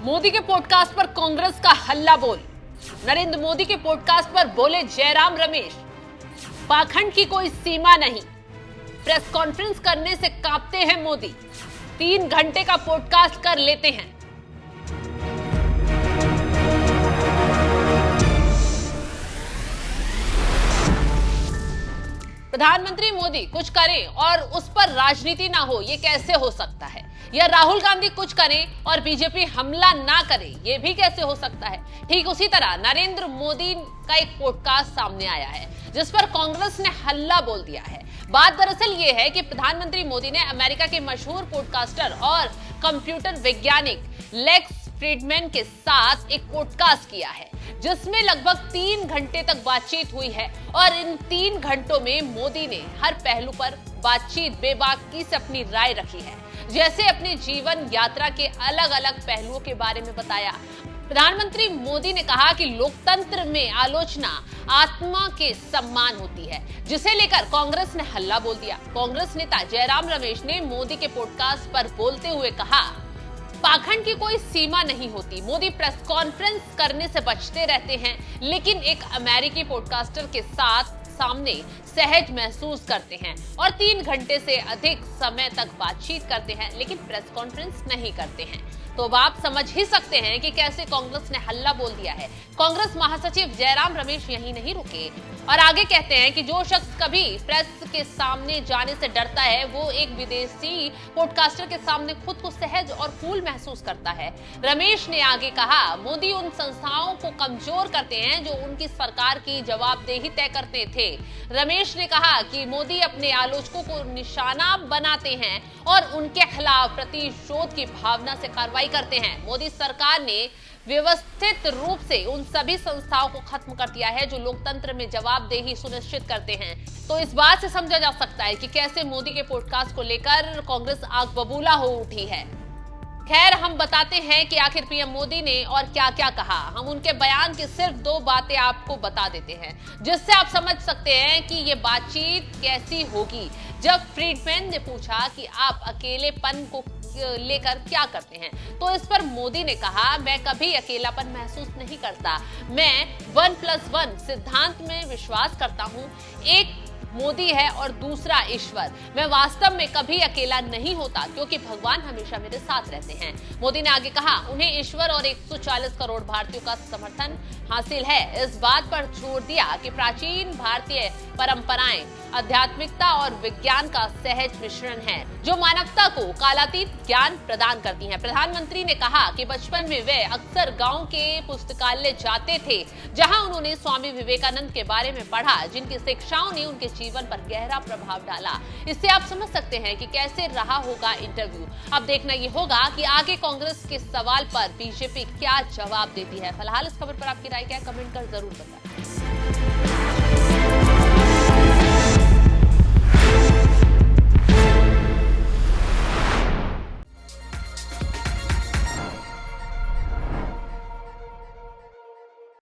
मोदी के पॉडकास्ट पर कांग्रेस का हल्ला बोल। नरेंद्र मोदी के पॉडकास्ट पर बोले जयराम रमेश, पाखंड की कोई सीमा नहीं। प्रेस कॉन्फ्रेंस करने से कांपते हैं मोदी, 3 घंटे का पॉडकास्ट कर लेते हैं। प्रधानमंत्री मोदी कुछ करें और उस पर राजनीति ना हो, ये कैसे हो सकता है? या राहुल गांधी कुछ करें और बीजेपी हमला ना करे, ये भी कैसे हो सकता है? ठीक उसी तरह नरेंद्र मोदी का एक पॉडकास्ट सामने आया है जिस पर कांग्रेस ने हल्ला बोल दिया है। बात दरअसल ये है कि प्रधानमंत्री मोदी ने अमेरिका के मशहूर पॉडकास्टर और कंप्यूटर वैज्ञानिक लेक्स फ्रीडमैन के साथ एक पॉडकास्ट किया है जिसमें लगभग 3 घंटे तक बातचीत हुई है और इन 3 घंटों में मोदी ने हर पहलू पर बातचीत बेबाकी से अपनी राय रखी है। जैसे अपने जीवन यात्रा के अलग अलग पहलुओं के बारे में बताया। प्रधानमंत्री मोदी ने कहा कि लोकतंत्र में आलोचना आत्मा के सम्मान होती है, जिसे लेकर कांग्रेस ने हल्ला बोल दिया। कांग्रेस नेता जयराम रमेश ने मोदी के पॉडकास्ट पर बोलते हुए कहा, पाखंड की कोई सीमा नहीं होती। मोदी प्रेस कॉन्फ्रेंस करने से बचते रहते हैं, लेकिन एक अमेरिकी पॉडकास्टर के साथ सामने सहज महसूस करते हैं और 3 घंटे से अधिक समय तक बातचीत करते हैं, लेकिन प्रेस कॉन्फ्रेंस नहीं करते हैं। तो अब आप समझ ही सकते हैं कि कैसे कांग्रेस ने हल्ला बोल दिया है। कांग्रेस महासचिव जयराम रमेश यहीं नहीं रुके और आगे कहते हैं कि जो शख्स कभी प्रेस के सामने जाने से डरता है, वो एक विदेशी पॉडकास्टर के सामने खुद को सहज और कूल महसूस करता है। रमेश ने आगे कहा, मोदी उन संस्थाओं को कमजोर करते हैं जो उनकी सरकार की जवाबदेही तय करते थे। रमेश ने कहा कि मोदी अपने आलोचकों को निशाना बनाते हैं और उनके खिलाफ प्रतिशोध की भावना से कार्रवाई करते हैं। मोदी सरकार ने व्यवस्थित रूप से उन सभी संस्थाओं को खत्म कर दिया है जो लोकतंत्र में जवाबदेही सुनिश्चित करते हैं। तो इस बात से समझा जा सकता है कि कैसे मोदी के पॉडकास्ट को लेकर कांग्रेस आग बबूला हो उठी है। खैर, हम बताते हैं कि आखिर पीएम मोदी ने और क्या क्या कहा। हम उनके बयान की सिर्फ 2 बातें आपको बता देते हैं जिससे आप समझ सकते हैं कि ये बातचीत कैसी होगी। जब फ्रीडमैन ने पूछा कि आप अकेलेपन को लेकर क्या करते हैं, तो इस पर मोदी ने कहा, मैं कभी अकेलापन महसूस नहीं करता। मैं 1+1 सिद्धांत में विश्वास करता हूं। एक मोदी है और दूसरा ईश्वर। मैं वास्तव में कभी अकेला नहीं होता क्योंकि भगवान हमेशा मेरे साथ रहते हैं। मोदी ने आगे कहा, उन्हें ईश्वर और 140 करोड़ भारतीयों का समर्थन हासिल है। इस बात पर जोर दिया कि प्राचीन भारतीय परंपराएं आध्यात्मिकता और विज्ञान का सहज मिश्रण है जो मानवता को कालातीत ज्ञान प्रदान करती हैं। प्रधानमंत्री ने कहा कि बचपन में वे अक्सर गांव के पुस्तकालय जाते थे जहां उन्होंने स्वामी विवेकानंद के बारे में पढ़ा, जिनकी शिक्षाओं ने उनके जीवन पर गहरा प्रभाव डाला। इससे आप समझ सकते हैं कि कैसे रहा होगा इंटरव्यू। अब देखना ये होगा कि आगे कांग्रेस के सवाल पर बीजेपी क्या जवाब देती है। फिलहाल इस खबर पर आपकी राय क्या है, कमेंट कर जरूर बताएं।